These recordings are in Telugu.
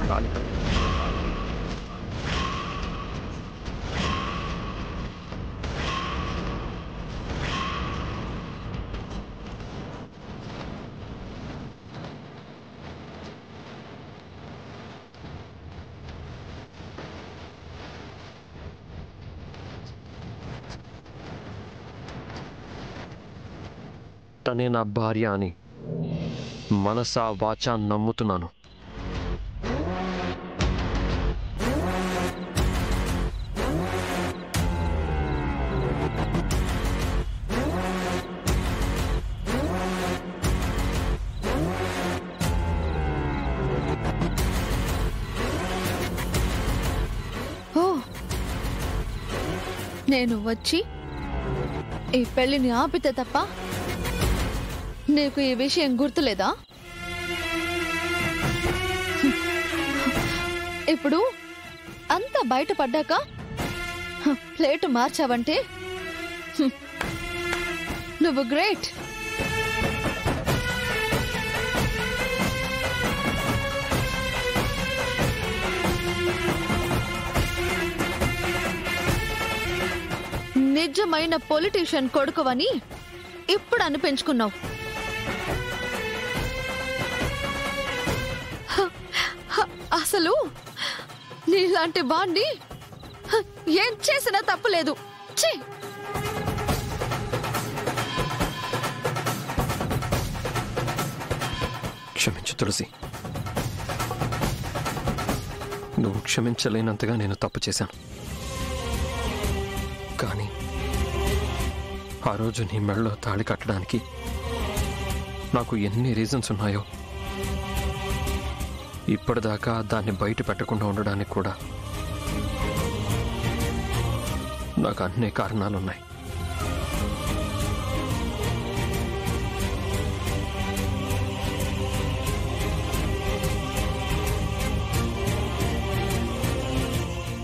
తాళి తనే నా భార్య అని మనసా వాచా నమ్ముతున్నాను. నేను వచ్చి ఈ పెళ్లిని ఆపితే తప్ప నీకు ఈ విషయం గుర్తులేదా? ఇప్పుడు అంతా బయటపడ్డాక ప్లేటు మార్చావంటే నువ్వు గ్రేట్. నిజమైన పొలిటీషియన్ కొడుకువని ఇప్పుడు అనిపించుకున్నావు. అసలు నీలాంటి వాణ్ణి ఏం చేసినా తప్పులేదు. క్షమించు తులసి, నువ్వు క్షమించలేనంతగా నేను తప్పు చేశాను. కానీ ఆ రోజు నీ మెడలో తాళి కట్టడానికి నాకు ఎన్ని రీజన్స్ ఉన్నాయో ఇప్పటిదాకా దాన్ని బయట పెట్టకుండా ఉండడానికి కూడా నాకు అన్ని కారణాలున్నాయి.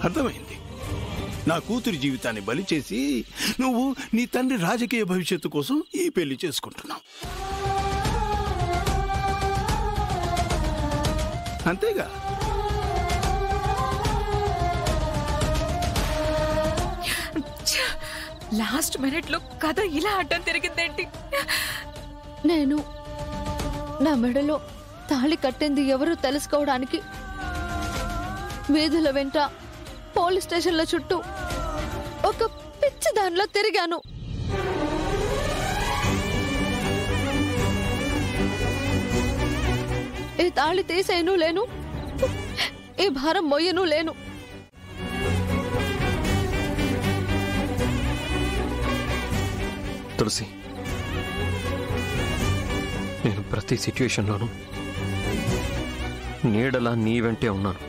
అర్థమైంది. నా కూతురి జీవితాన్ని బలి చేసి నువ్వు నీ తండ్రి రాజకీయ భవిష్యత్తు కోసం ఈ పెళ్లి చేసుకుంటున్నావు. అంతేగా? లాస్ట్ మినిట్ లో కథ ఇలా అడ్డం తిరిగిందేంటి? నేను నా మెడలో తాళి కట్టింది ఎవరో తెలుసుకోవడానికి వీధుల వెంట పోలీస్ స్టేషన్ల చుట్టూ ఒక పిచ్చి దానిలో తిరిగాను. ఈ తాళి తీసేయను లేను, ఈ భారం మొయ్యను లేను. తులసి, నేను ప్రతి సిచ్యువేషన్లోనూ నీడలా నీ వెంటే ఉన్నాను.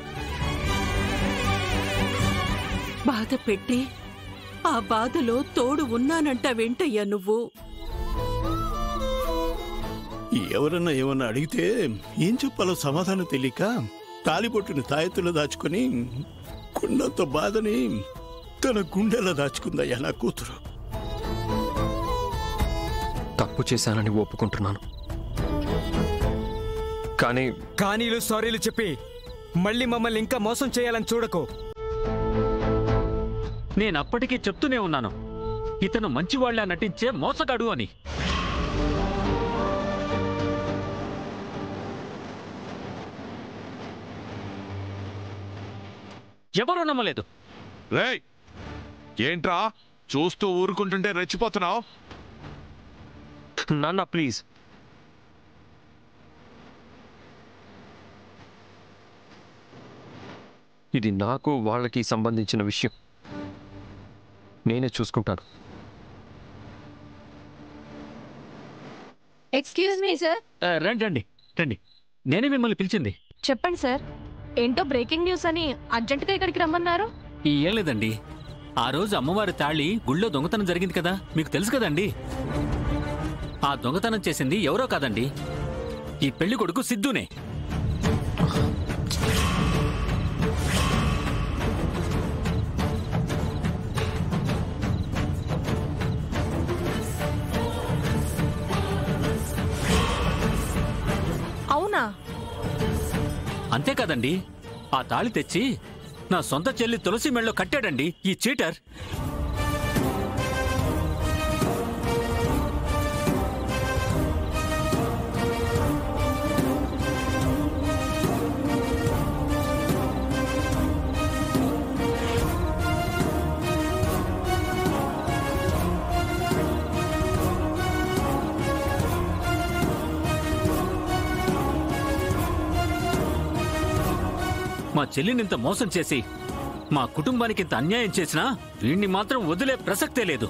బాధ పెట్టి ఆ బాధలో తోడు ఉన్నానంట వెంటయ్యా నువ్వు. ఎవరన్నా ఏమన్నా అడిగితే ఏం చెప్పాలో సమాధానం తెలియక తాలిబొట్టుని తాయెత్తులో దాచుకుని కొండంత బాధని తన గుండెలో దాచుకుందయ్యా నా కూతురు. తప్పు చేశానని ఒప్పుకుంటున్నాను. కానీలు సారీలు చెప్పి మళ్ళీ మమ్మల్ని ఇంకా మోసం చేయాలని చూడకు. నేనప్పటికీ చెప్తూనే ఉన్నాను, ఇతను మంచివాళ్లా నటించే మోసగాడు అని. ఎవరూ నమ్మలేదు. రేయ్, ఏంట్రా చూస్తూ ఊరుకుంటుంటే రెచ్చిపోతున్నావు? నాన్న ప్లీజ్, ఇది నాకు వాళ్ళకి సంబంధించిన విషయం. నేనే చూసుకుంటాను. Excuse me sir. రండి రండి రండి, నేనే మిమ్మల్ని పిలిచింది. చెప్పండి సార్, ఏంటో బ్రేకింగ్ న్యూస్ అని అర్జెంటుగా ఇక్కడికి రమ్మన్నారు. ఏం లేదండి, ఆ రోజు అమ్మవారి తాళి గుళ్ళో దొంగతనం జరిగింది కదా, మీకు తెలుసు కదండి. ఆ దొంగతనం చేసింది ఎవరో కాదండి, ఈ పెళ్లి కొడుకు సిద్ధునే. అవునా? అంతే కదండి, ఆ తాళి తెచ్చి నా సొంత చెల్లి తులసి మెళ్ళలో కట్టాడండి ఈ చీటర్. మా చెల్లినింత మోసం చేసి మా కుటుంబానికి ఇంత అన్యాయం చేసినా వీణ్ణి మాత్రం వదిలే ప్రసక్తే లేదు.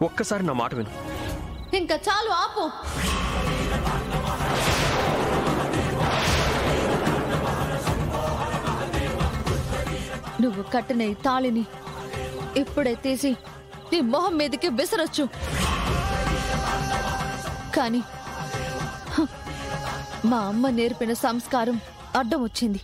ఒక్కసారి నా మాట విను. ఇంకా చాలు, ఆపు. నువ్వు కట్టిన ఈ తాళిని ఇప్పుడే తీసి నీ మొహం మీదకి విసరొచ్చు. కానీ మా అమ్మ నేర్పిన సంస్కారం అడ్డం వచ్చింది.